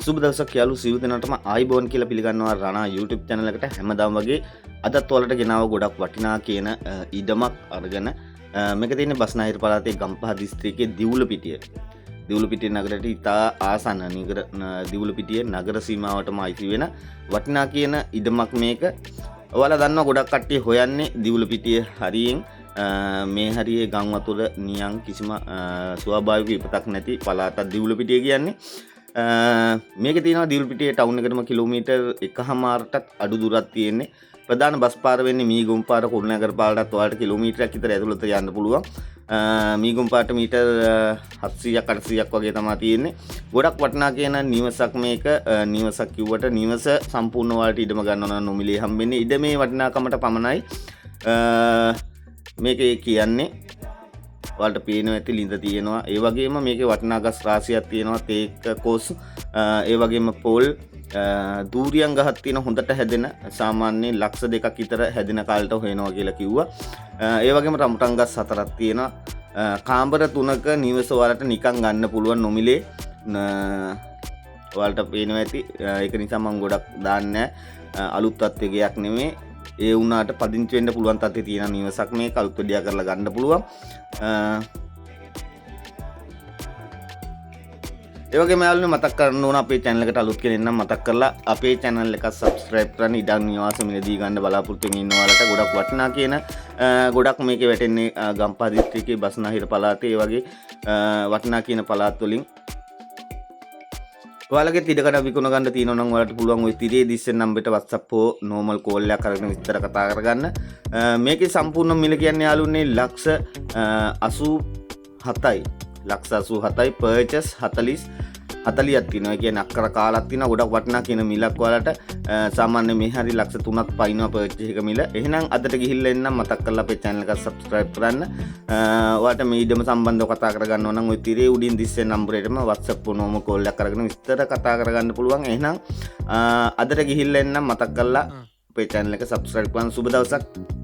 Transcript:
සුබ දවසක් යාළු සියලු දෙනාටම ආයිබෝන් කියලා පිළිගන්නවා රණා YouTube channel එකට හැමදාම වගේ අදත් ඔයාලට ගෙනාව ගොඩක් වටිනා කියන ඉඩමක් අරගෙන මේක තියෙන්නේ බස්නාහිර පළාතේ ගම්පහ දිස්ත්‍රික්කයේ දිවුලපිටිය නගරයට ඉතා ආසන්න දිවුලපිටිය නගර සීමාවටම අයිති වෙන වටිනා කියන ඉඩමක් මේක. ඔයාලා දන්නවා ගොඩක් කට්ටිය හොයන්නේ දිවුලපිටිය හරියෙන් මේ හරියේ ගම් වතුර නියම් කිසිම ස්වාභාවික විපතක් නැති පළාතක් දිවුලපිටිය කියන්නේ. මේක තියෙනවා දිවුලපිටිය ටවුන් එකටම කිලෝමීටර් 1.5ටත් අඩු දුරක් තියෙන්නේ. ප්‍රධාන බස් පාර වෙන්නේ මීගොම් පාර කුරුණෑගල පාරටත් ඔයාලට කිලෝමීටරයක් විතර ඇතුළත යන්න පුළුවන්. මීගොම් පාරට මීටර් 700ක් 800ක් වගේ තමයි තියෙන්නේ. ගොඩක් වටිනා කියන නිවසක් මේක. නිවසක් කිව්වට නිවස සම්පූර්ණ ඔයාලට ඉඩම ගන්නවා නම් නොමිලේ හම්බෙන්නේ. ඉඩමේ වටිනාකමට පමණයි මේකේ කියන්නේ. ඔයාලට පේනවා ඇති ලිඳ තියෙනවා. ඒ වගේම මේකේ වටිනා ගස් රාශියක් තියෙනවා. තේක කොස් ඒ වගේම පොල් දූරියන් ගහක් තියෙන හොඳට හැදෙන සාමාන්‍යයෙන් ලක්ෂ 2ක් විතර හැදෙන කාලට හොයනවා කියලා කිව්වා. ඒ වගේම රම්බුටන් ගස් 4ක් තියෙනවා. කාමර 3ක නිවස ඔයාලට නිකන් ගන්න පුළුවන් නොමිලේ. ඔයාලට පේනවා ඇති. ඒක නිසා මම ගොඩක් දාන්නේ අලුත් තත්ත්වයක් නෙමෙයි. ඒ වුණාට පදිංචි වෙන්න පුළුවන් තත්ත්වයේ තියෙන නිවසක් මේක අලුත් වැඩියා කරලා ගන්න පුළුවන්. ඒ වගේම යාළුවනේ මතක් කරන්න ඕන අපේ channel එකට අලුත් කෙනෙක් නම් මතක් කරලා අපේ channel එක subscribe කරන්න ඉඩම් නිවාස මිලදී ගන්න බලාපොරොත්තු වෙන ඉන්න ඔයාලට ගොඩක් වටිනා කියන ගොඩක් මේකේ වැටෙන්නේ ගම්පහ දිස්ත්‍රික්කයේ බස්නාහිර පළාතේ ඒ වගේ වටිනා කියන පළාත් වලින් ඔයාලගේ ඉඩකඩ විකුණ ගන්න තියෙනවා නම් ඔයාලට පුළුවන් ওই තිරේ දිස්සෙන් නම්බරට WhatsApp හෝ normal call එකක් කරගෙන විස්තර කතා කරගන්න. මේකේ සම්පූර්ණ මිල කියන්නේ යාළුවනේ ලක්ෂ 87යි. ලක්ෂ 87යි purchase 40ක් තියෙනවා. කියන්නේ අක්කර කාලක් තියෙනවා. ගොඩක් වටිනා කියන මිලක් ඔයාලට සාමාන්‍ය මේ හරි ලක්ෂ 3ක් පයින්නවා purchase එක මිල. එහෙනම් අදට ගිහිල්ලා එන්න මතක් කරලා අපේ channel එක subscribe කරන්න. ඔයාලට මේ ඉඩම සම්බන්ධව කතා කරගන්න නම් ওই තිරේ උඩින් දිස්සෙන් නම්බරේටම WhatsApp normal call එකක් කරගෙන විස්තර කතා කරගන්න පුළුවන්. එහෙනම් අදට ගිහිල්ලා එන්න මතක් කරලා අපේ channel එක subscribe කරන්න. සුබ දවසක්.